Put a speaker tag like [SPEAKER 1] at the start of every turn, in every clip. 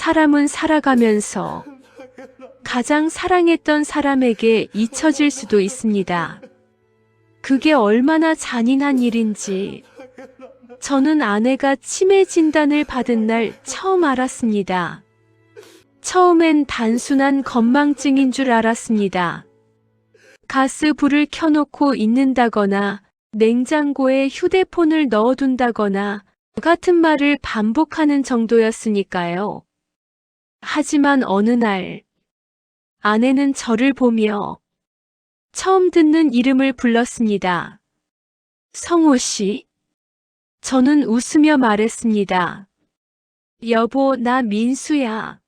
[SPEAKER 1] 사람은 살아가면서 가장 사랑했던 사람에게 잊혀질 수도 있습니다. 그게 얼마나 잔인한 일인지 저는 아내가 치매 진단을 받은 날 처음 알았습니다. 처음엔 단순한 건망증인 줄 알았습니다. 가스불을 켜놓고 있는다거나 냉장고에 휴대폰을 넣어둔다거나 같은 말을 반복하는 정도였으니까요. 하지만 어느 날 아내는 저를 보며 처음 듣는 이름을 불렀습니다. 성호 씨. 저는 웃으며 말했습니다. 여보, 나 민수야.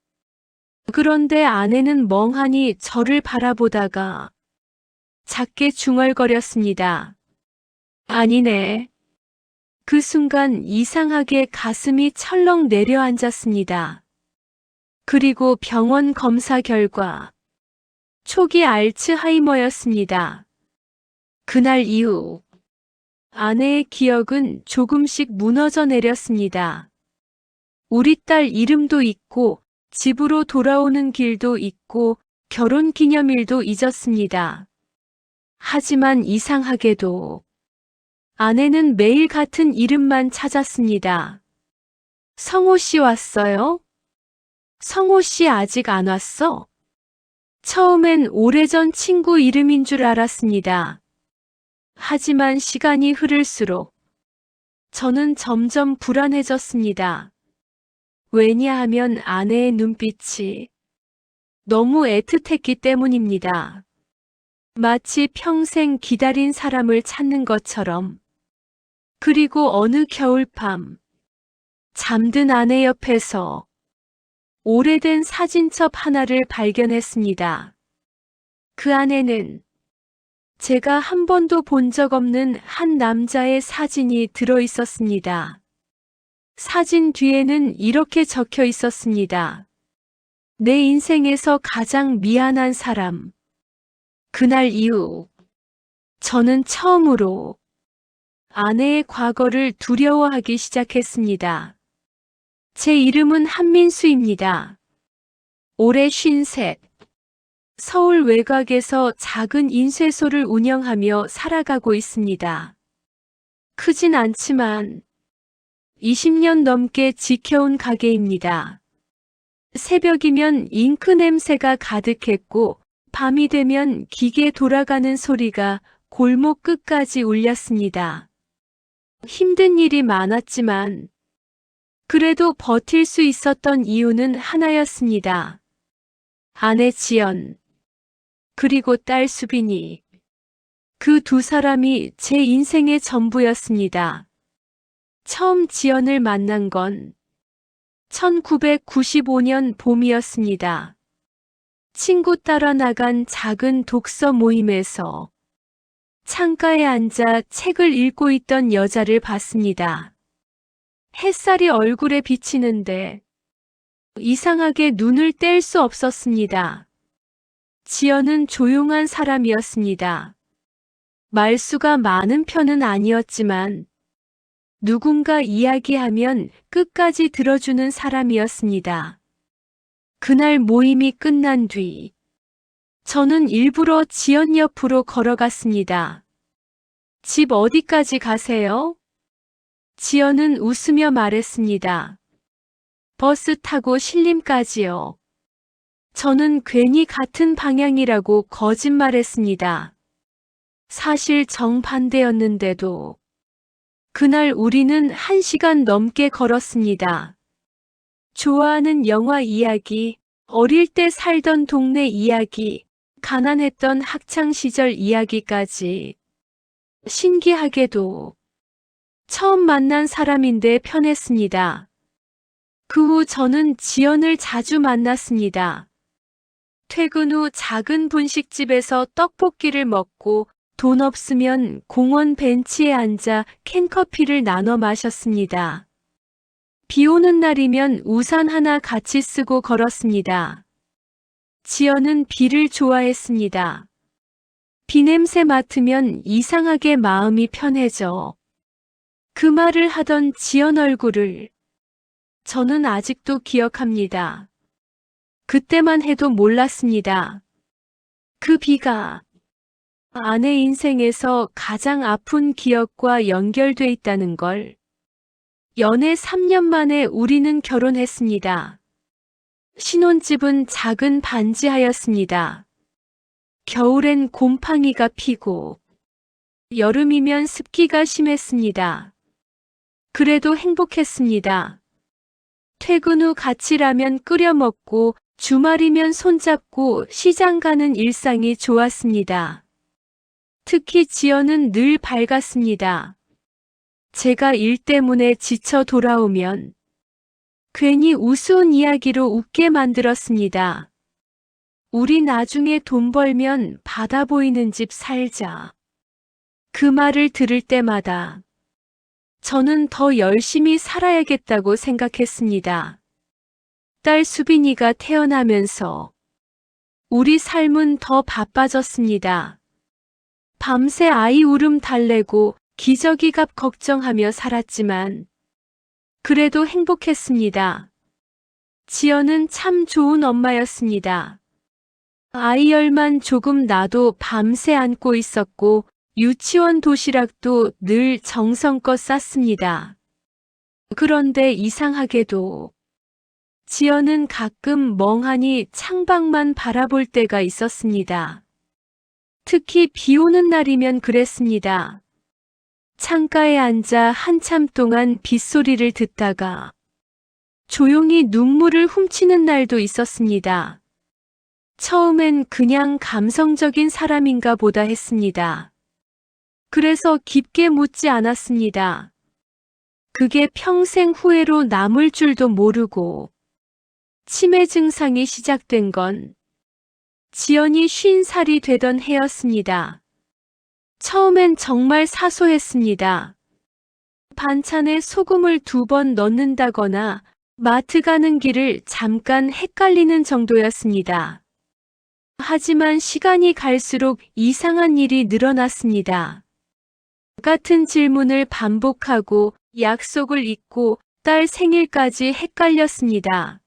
[SPEAKER 1] 그런데 아내는 멍하니 저를 바라보다가 작게 중얼거렸습니다. 아니네. 그 순간 이상하게 가슴이 철렁 내려앉았습니다. 그리고 병원 검사 결과 초기 알츠하이머였습니다. 그날 이후 아내의 기억은 조금씩 무너져 내렸습니다. 우리 딸 이름도 잊고 집으로 돌아오는 길도 잊고 결혼 기념일도 잊었습니다. 하지만 이상하게도 아내는 매일 같은 이름만 찾았습니다. 성호 씨 왔어요? 성호 씨 아직 안 왔어? 처음엔 오래전 친구 이름인 줄 알았습니다. 하지만 시간이 흐를수록 저는 점점 불안해졌습니다. 왜냐하면 아내의 눈빛이 너무 애틋했기 때문입니다. 마치 평생 기다린 사람을 찾는 것처럼. 그리고 어느 겨울밤, 잠든 아내 옆에서 오래된 사진첩 하나를 발견했습니다. 그 안에는 제가 한 번도 본 적 없는 한 남자의 사진이 들어 있었습니다. 사진 뒤에는 이렇게 적혀 있었습니다. 내 인생에서 가장 미안한 사람. 그날 이후 저는 처음으로 아내의 과거를 두려워하기 시작했습니다. 제 이름은 한민수입니다. 올해 53. 서울 외곽에서 작은 인쇄소를 운영하며 살아가고 있습니다. 크진 않지만 20년 넘게 지켜온 가게입니다. 새벽이면 잉크 냄새가 가득했고 밤이 되면 기계 돌아가는 소리가 골목 끝까지 울렸습니다. 힘든 일이 많았지만 그래도 버틸 수 있었던 이유는 하나였습니다. 아내 지연, 그리고 딸 수빈이. 그 두 사람이 제 인생의 전부였습니다. 처음 지연을 만난 건 1995년 봄이었습니다. 친구 따라 나간 작은 독서 모임에서 창가에 앉아 책을 읽고 있던 여자를 봤습니다. 햇살이 얼굴에 비치는데 이상하게 눈을 뗄 수 없었습니다. 지연은 조용한 사람이었습니다. 말수가 많은 편은 아니었지만 누군가 이야기하면 끝까지 들어주는 사람이었습니다. 그날 모임이 끝난 뒤 저는 일부러 지연 옆으로 걸어갔습니다. 집 어디까지 가세요? 지연은 웃으며 말했습니다. 버스 타고 신림까지요. 저는 괜히 같은 방향이라고 거짓말했습니다. 사실 정반대였는데도 그날 우리는 1시간 넘게 걸었습니다. 좋아하는 영화 이야기, 어릴 때 살던 동네 이야기, 가난했던 학창시절 이야기까지. 신기하게도 처음 만난 사람인데 편했습니다. 그 후 저는 지연을 자주 만났습니다. 퇴근 후 작은 분식집에서 떡볶이를 먹고 돈 없으면 공원 벤치에 앉아 캔커피를 나눠 마셨습니다. 비 오는 날이면 우산 하나 같이 쓰고 걸었습니다. 지연은 비를 좋아했습니다. 비 냄새 맡으면 이상하게 마음이 편해져. 그 말을 하던 지연 얼굴을 저는 아직도 기억합니다. 그때만 해도 몰랐습니다. 그 비가 아내 인생에서 가장 아픈 기억과 연결돼 있다는 걸. 연애 3년 만에 우리는 결혼했습니다. 신혼집은 작은 반지하였습니다. 겨울엔 곰팡이가 피고 여름이면 습기가 심했습니다. 그래도 행복했습니다. 퇴근 후 같이 라면 끓여 먹고 주말이면 손잡고 시장 가는 일상이 좋았습니다. 특히 지연은 늘 밝았습니다. 제가 일 때문에 지쳐 돌아오면 괜히 우스운 이야기로 웃게 만들었습니다. 우리 나중에 돈 벌면 바다 보이는 집 살자. 그 말을 들을 때마다 저는 더 열심히 살아야겠다고 생각했습니다. 딸 수빈이가 태어나면서 우리 삶은 더 바빠졌습니다. 밤새 아이 울음 달래고 기저귀 값 걱정하며 살았지만 그래도 행복했습니다. 지연은 참 좋은 엄마였습니다. 아이 열만 조금 나도 밤새 안고 있었고 유치원 도시락도 늘 정성껏 쌌습니다. 그런데 이상하게도 지연은 가끔 멍하니 창밖만 바라볼 때가 있었습니다. 특히 비 오는 날이면 그랬습니다. 창가에 앉아 한참 동안 빗소리를 듣다가 조용히 눈물을 훔치는 날도 있었습니다. 처음엔 그냥 감성적인 사람인가 보다 했습니다. 그래서 깊게 묻지 않았습니다. 그게 평생 후회로 남을 줄도 모르고 치매 증상이 시작된 건 지연이 50살이 되던 해였습니다. 처음엔 정말 사소했습니다. 반찬에 소금을 2번 넣는다거나 마트 가는 길을 잠깐 헷갈리는 정도였습니다. 하지만 시간이 갈수록 이상한 일이 늘어났습니다. 같은 질문을 반복하고 약속을 잊고 딸 생일까지 헷갈렸습니다.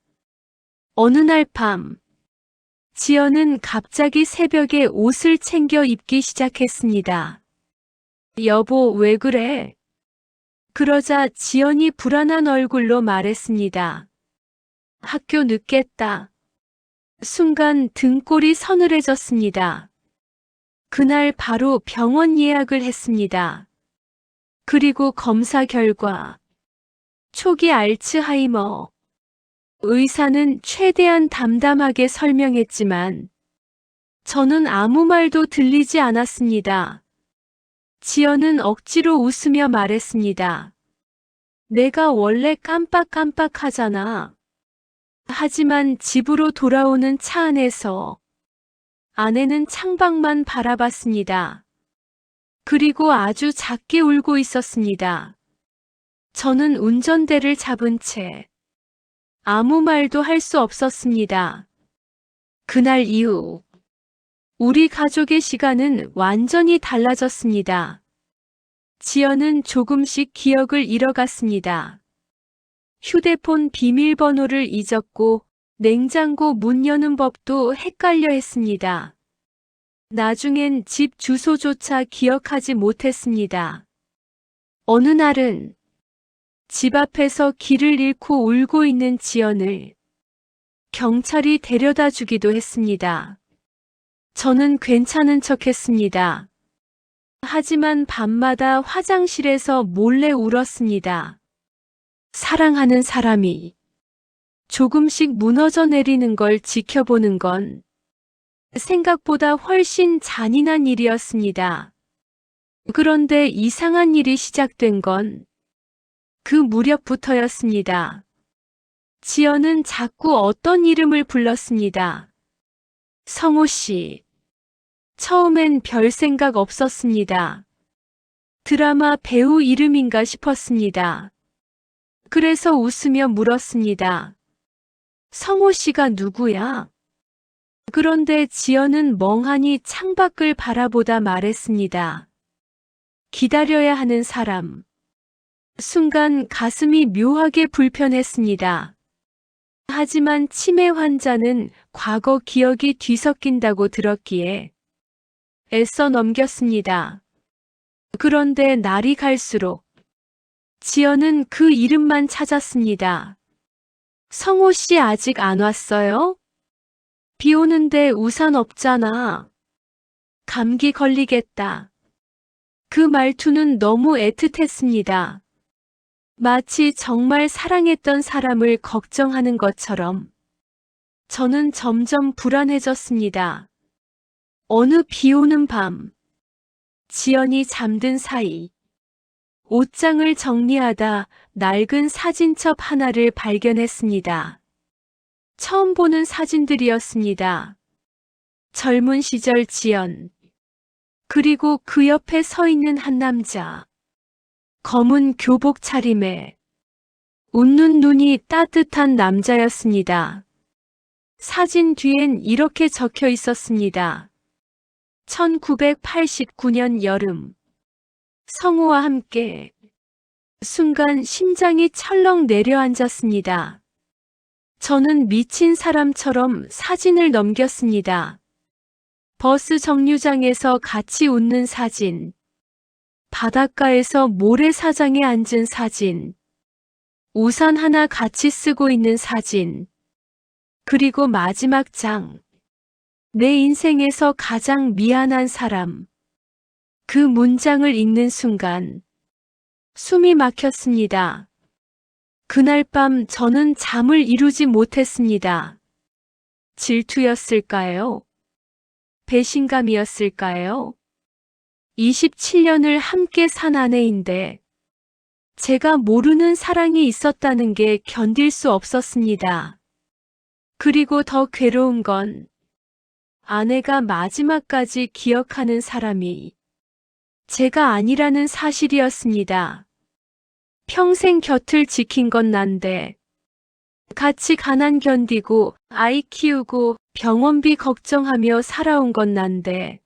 [SPEAKER 1] 어느 날 밤, 지연은 갑자기 새벽에 옷을 챙겨 입기 시작했습니다. 여보, 왜 그래? 그러자 지연이 불안한 얼굴로 말했습니다. 학교 늦겠다. 순간 등골이 서늘해졌습니다. 그날 바로 병원 예약을 했습니다. 그리고 검사 결과 초기 알츠하이머. 의사는 최대한 담담하게 설명했지만 저는 아무 말도 들리지 않았습니다. 지연은 억지로 웃으며 말했습니다. 내가 원래 깜빡깜빡하잖아. 하지만 집으로 돌아오는 차 안에서 아내는 창밖만 바라봤습니다. 그리고 아주 작게 울고 있었습니다. 저는 운전대를 잡은 채 아무 말도 할 수 없었습니다. 그날 이후 우리 가족의 시간은 완전히 달라졌습니다. 지연은 조금씩 기억을 잃어갔습니다. 휴대폰 비밀번호를 잊었고 냉장고 문 여는 법도 헷갈려 했습니다. 나중엔 집 주소조차 기억하지 못했습니다. 어느 날은 집 앞에서 길을 잃고 울고 있는 지연을 경찰이 데려다 주기도 했습니다. 저는 괜찮은 척 했습니다. 하지만 밤마다 화장실에서 몰래 울었습니다. 사랑하는 사람이 조금씩 무너져 내리는 걸 지켜보는 건 생각보다 훨씬 잔인한 일이었습니다. 그런데 이상한 일이 시작된 건 그 무렵부터였습니다. 지연은 자꾸 어떤 이름을 불렀습니다. 성호 씨. 처음엔 별 생각 없었습니다. 드라마 배우 이름인가 싶었습니다. 그래서 웃으며 물었습니다. 성호 씨가 누구야? 그런데 지연은 멍하니 창밖을 바라보다 말했습니다. 기다려야 하는 사람. 순간 가슴이 묘하게 불편했습니다. 하지만 치매 환자는 과거 기억이 뒤섞인다고 들었기에 애써 넘겼습니다. 그런데 날이 갈수록 지연은 그 이름만 찾았습니다. 성호 씨 아직 안 왔어요? 비 오는데 우산 없잖아. 감기 걸리겠다. 그 말투는 너무 애틋했습니다. 마치 정말 사랑했던 사람을 걱정하는 것처럼. 저는 점점 불안해졌습니다. 어느 비 오는 밤, 지연이 잠든 사이, 옷장을 정리하다 낡은 사진첩 하나를 발견했습니다. 처음 보는 사진들이었습니다. 젊은 시절 지연, 그리고 그 옆에 서 있는 한 남자. 검은 교복 차림에 웃는 눈이 따뜻한 남자였습니다. 사진 뒤엔 이렇게 적혀 있었습니다. 1989년 여름. 성우와 함께. 순간 심장이 철렁 내려앉았습니다. 저는 미친 사람처럼 사진을 넘겼습니다. 버스 정류장에서 같이 웃는 사진. 바닷가에서 모래사장에 앉은 사진. 우산 하나 같이 쓰고 있는 사진. 그리고 마지막 장. 내 인생에서 가장 미안한 사람. 그 문장을 읽는 순간 숨이 막혔습니다. 그날 밤 저는 잠을 이루지 못했습니다. 질투였을까요? 배신감이었을까요? 27년을 함께 산 아내인데 제가 모르는 사랑이 있었다는 게 견딜 수 없었습니다. 그리고 더 괴로운 건 아내가 마지막까지 기억하는 사람이 제가 아니라는 사실이었습니다. 평생 곁을 지킨 건 난데 같이 가난 견디고 아이 키우고 병원비 걱정하며 살아온 건 난데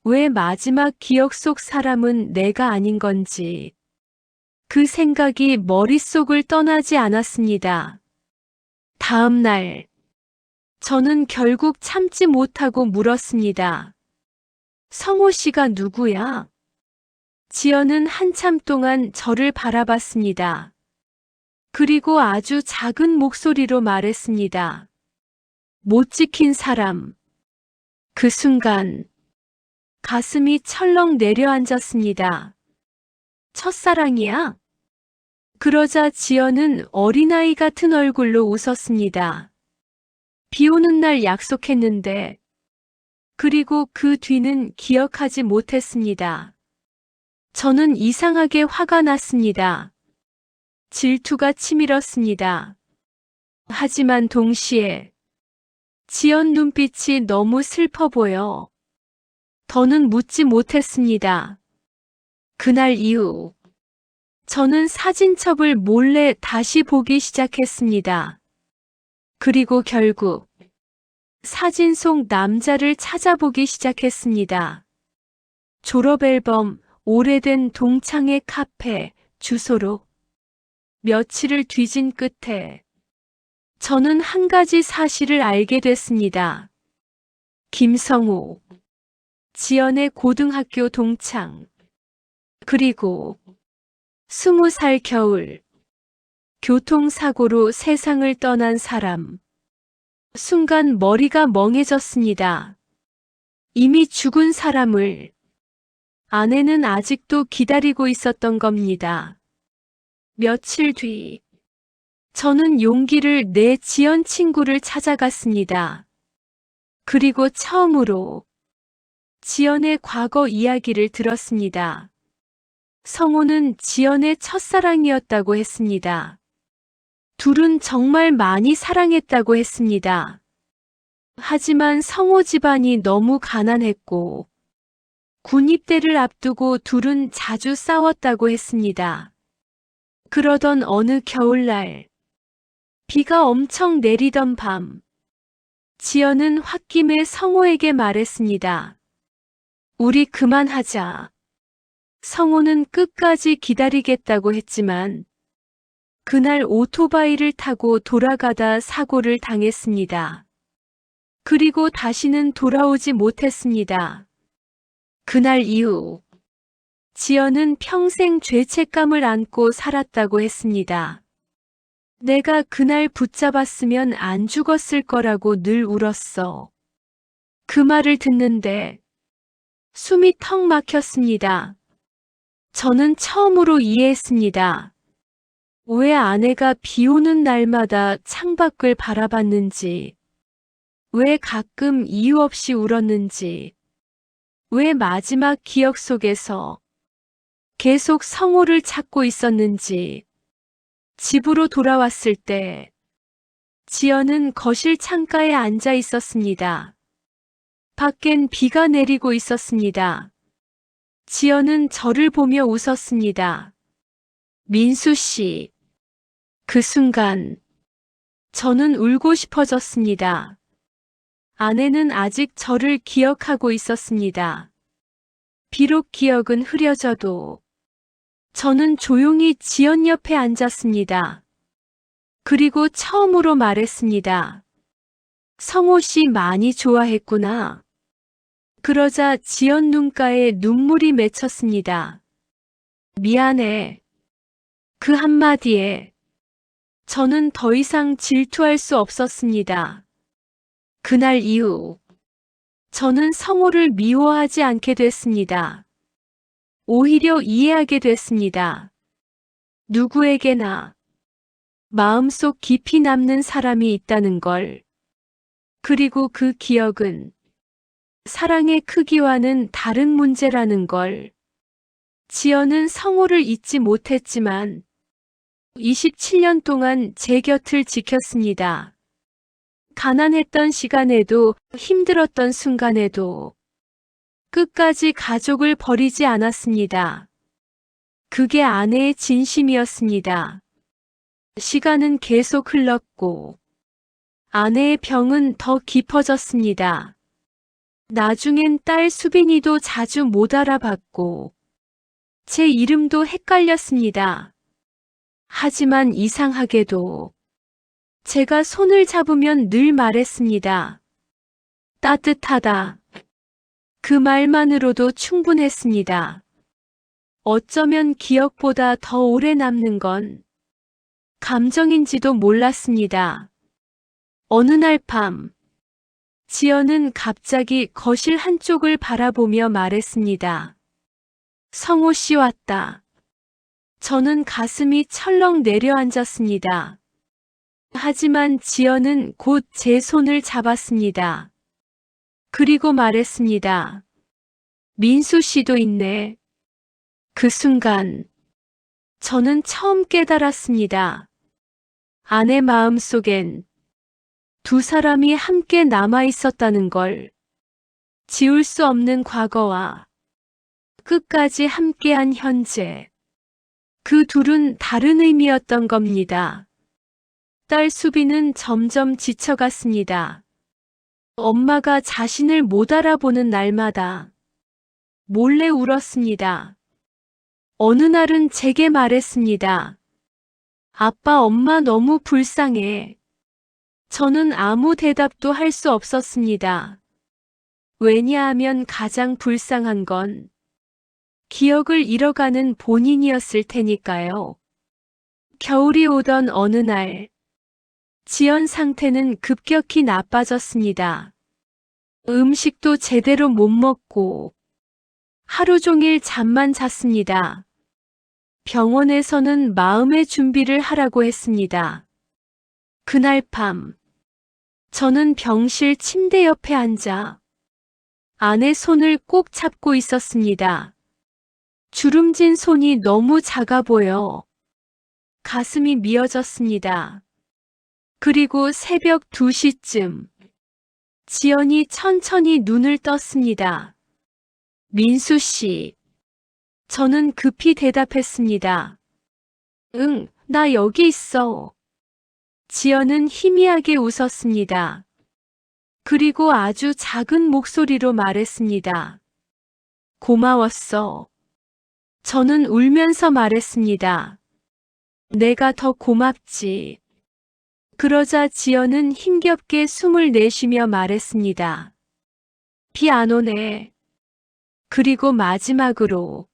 [SPEAKER 1] 왜 마지막 기억 속 사람은 내가 아닌 건지 그 생각이 머릿속을 떠나지 않았습니다. 다음 날 저는 결국 참지 못하고 물었습니다. 성호 씨가 누구야? 지연은 한참 동안 저를 바라봤습니다. 그리고 아주 작은 목소리로 말했습니다. 못 지킨 사람. 그 순간 가슴이 철렁 내려앉았습니다. 첫사랑이야? 그러자 지연은 어린아이 같은 얼굴로 웃었습니다. 비 오는 날 약속했는데, 그리고 그 뒤는 기억하지 못했습니다. 저는 이상하게 화가 났습니다. 질투가 치밀었습니다. 하지만 동시에 지연 눈빛이 너무 슬퍼 보여 더는 묻지 못했습니다. 그날 이후 저는 사진첩을 몰래 다시 보기 시작했습니다. 그리고 결국 사진 속 남자를 찾아보기 시작했습니다. 졸업앨범, 오래된 동창회 카페, 주소로 며칠을 뒤진 끝에 저는 한 가지 사실을 알게 됐습니다. 김성호, 지연의 고등학교 동창, 그리고 20살 겨울, 교통사고로 세상을 떠난 사람. 순간 머리가 멍해졌습니다. 이미 죽은 사람을 아내는 아직도 기다리고 있었던 겁니다. 며칠 뒤, 저는 용기를 내 지연 친구를 찾아갔습니다. 그리고 처음으로 지연의 과거 이야기를 들었습니다. 성호는 지연의 첫사랑이었다고 했습니다. 둘은 정말 많이 사랑했다고 했습니다. 하지만 성호 집안이 너무 가난했고 군입대를 앞두고 둘은 자주 싸웠다고 했습니다. 그러던 어느 겨울날, 비가 엄청 내리던 밤, 지연은 홧김에 성호에게 말했습니다. 우리 그만하자. 성호는 끝까지 기다리겠다고 했지만 그날 오토바이를 타고 돌아가다 사고를 당했습니다. 그리고 다시는 돌아오지 못했습니다. 그날 이후 지연은 평생 죄책감을 안고 살았다고 했습니다. 내가 그날 붙잡았으면 안 죽었을 거라고 늘 울었어. 그 말을 듣는데 숨이 턱 막혔습니다. 저는 처음으로 이해했습니다. 왜 아내가 비 오는 날마다 창밖을 바라봤는지, 왜 가끔 이유 없이 울었는지, 왜 마지막 기억 속에서 계속 성호를 찾고 있었는지. 집으로 돌아왔을 때 지연은 거실 창가에 앉아 있었습니다. 밖엔 비가 내리고 있었습니다. 지연은 저를 보며 웃었습니다. 민수 씨. 그 순간 저는 울고 싶어졌습니다. 아내는 아직 저를 기억하고 있었습니다. 비록 기억은 흐려져도 저는 조용히 지연 옆에 앉았습니다. 그리고 처음으로 말했습니다. 성호 씨 많이 좋아했구나. 그러자 지연 눈가에 눈물이 맺혔습니다. 미안해. 그 한마디에 저는 더 이상 질투할 수 없었습니다. 그날 이후 저는 성호를 미워하지 않게 됐습니다. 오히려 이해하게 됐습니다. 누구에게나 마음속 깊이 남는 사람이 있다는 걸. 그리고 그 기억은 사랑의 크기와는 다른 문제라는 걸. 지연은 성호를 잊지 못했지만 27년 동안 제 곁을 지켰습니다. 가난했던 시간에도 힘들었던 순간에도 끝까지 가족을 버리지 않았습니다. 그게 아내의 진심이었습니다. 시간은 계속 흘렀고 아내의 병은 더 깊어졌습니다. 나중엔 딸 수빈이도 자주 못 알아봤고 제 이름도 헷갈렸습니다. 하지만 이상하게도 제가 손을 잡으면 늘 말했습니다. 따뜻하다. 그 말만으로도 충분했습니다. 어쩌면 기억보다 더 오래 남는 건 감정인지도 몰랐습니다. 어느 날 밤, 지연은 갑자기 거실 한쪽을 바라보며 말했습니다. 성호 씨 왔다. 저는 가슴이 철렁 내려앉았습니다. 하지만 지연은 곧 제 손을 잡았습니다. 그리고 말했습니다. 민수 씨도 있네. 그 순간 저는 처음 깨달았습니다. 아내 마음 속엔 두 사람이 함께 남아 있었다는 걸. 지울 수 없는 과거와 끝까지 함께한 현재. 그 둘은 다른 의미였던 겁니다. 딸 수빈은 점점 지쳐갔습니다. 엄마가 자신을 못 알아보는 날마다 몰래 울었습니다. 어느 날은 제게 말했습니다. 아빠, 엄마 너무 불쌍해. 저는 아무 대답도 할 수 없었습니다. 왜냐하면 가장 불쌍한 건 기억을 잃어가는 본인이었을 테니까요. 겨울이 오던 어느 날, 지연 상태는 급격히 나빠졌습니다. 음식도 제대로 못 먹고 하루 종일 잠만 잤습니다. 병원에서는 마음의 준비를 하라고 했습니다. 그날 밤, 저는 병실 침대 옆에 앉아 아내 손을 꼭 잡고 있었습니다. 주름진 손이 너무 작아 보여 가슴이 미어졌습니다. 그리고 새벽 2시쯤 지연이 천천히 눈을 떴습니다. 민수 씨. 저는 급히 대답했습니다. 응, 나 여기 있어. 지연은 희미하게 웃었습니다. 그리고 아주 작은 목소리로 말했습니다. 고마웠어. 저는 울면서 말했습니다. 내가 더 고맙지. 그러자 지연은 힘겹게 숨을 내쉬며 말했습니다. 비 안 오네. 그리고 마지막으로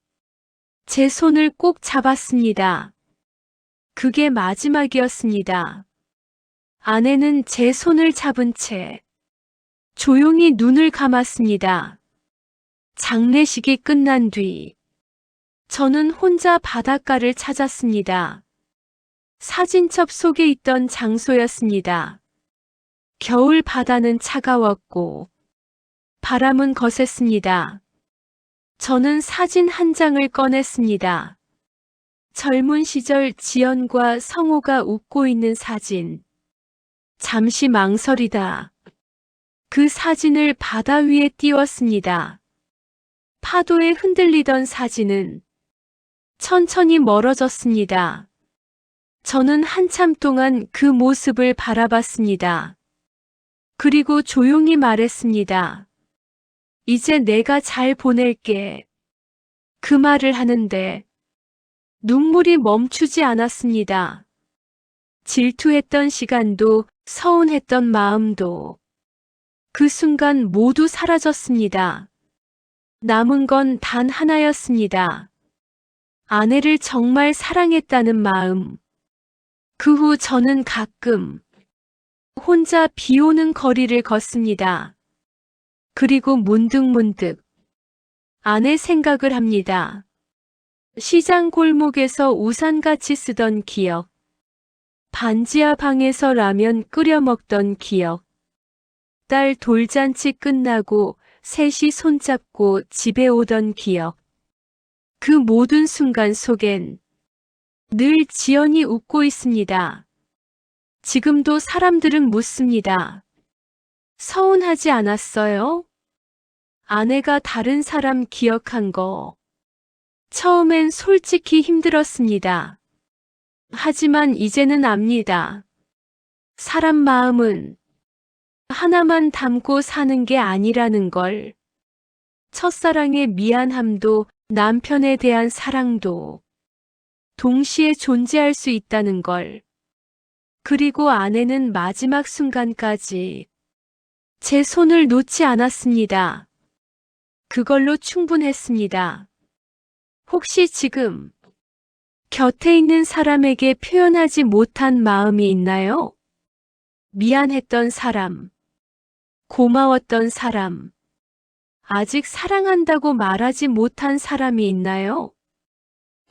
[SPEAKER 1] 제 손을 꼭 잡았습니다. 그게 마지막이었습니다. 아내는 제 손을 잡은 채 조용히 눈을 감았습니다. 장례식이 끝난 뒤 저는 혼자 바닷가를 찾았습니다. 사진첩 속에 있던 장소였습니다. 겨울 바다는 차가웠고 바람은 거셌습니다. 저는 사진 한 장을 꺼냈습니다. 젊은 시절 지연과 성호가 웃고 있는 사진. 잠시 망설이다 그 사진을 바다 위에 띄웠습니다. 파도에 흔들리던 사진은 천천히 멀어졌습니다. 저는 한참 동안 그 모습을 바라봤습니다. 그리고 조용히 말했습니다. 이제 내가 잘 보낼게. 그 말을 하는데 눈물이 멈추지 않았습니다. 질투했던 시간도 서운했던 마음도 그 순간 모두 사라졌습니다. 남은 건 단 하나였습니다. 아내를 정말 사랑했다는 마음. 그 후 저는 가끔 혼자 비 오는 거리를 걷습니다. 그리고 문득문득 아내 생각을 합니다. 시장 골목에서 우산같이 쓰던 기억. 반지하 방에서 라면 끓여 먹던 기억. 딸 돌잔치 끝나고 셋이 손잡고 집에 오던 기억. 그 모든 순간 속엔 늘 지연이 웃고 있습니다. 지금도 사람들은 묻습니다. 서운하지 않았어요? 아내가 다른 사람 기억한 거. 처음엔 솔직히 힘들었습니다. 하지만 이제는 압니다. 사람 마음은 하나만 담고 사는 게 아니라는 걸. 첫사랑의 미안함도 남편에 대한 사랑도 동시에 존재할 수 있다는 걸. 그리고 아내는 마지막 순간까지 제 손을 놓지 않았습니다. 그걸로 충분했습니다. 혹시 지금 곁에 있는 사람에게 표현하지 못한 마음이 있나요? 미안했던 사람, 고마웠던 사람, 아직 사랑한다고 말하지 못한 사람이 있나요?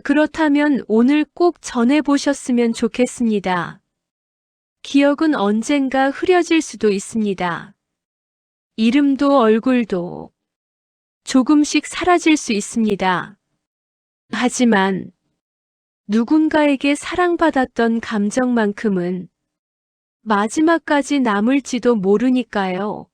[SPEAKER 1] 그렇다면 오늘 꼭 전해보셨으면 좋겠습니다. 기억은 언젠가 흐려질 수도 있습니다. 이름도 얼굴도 조금씩 사라질 수 있습니다. 하지만 누군가에게 사랑받았던 감정만큼은 마지막까지 남을지도 모르니까요.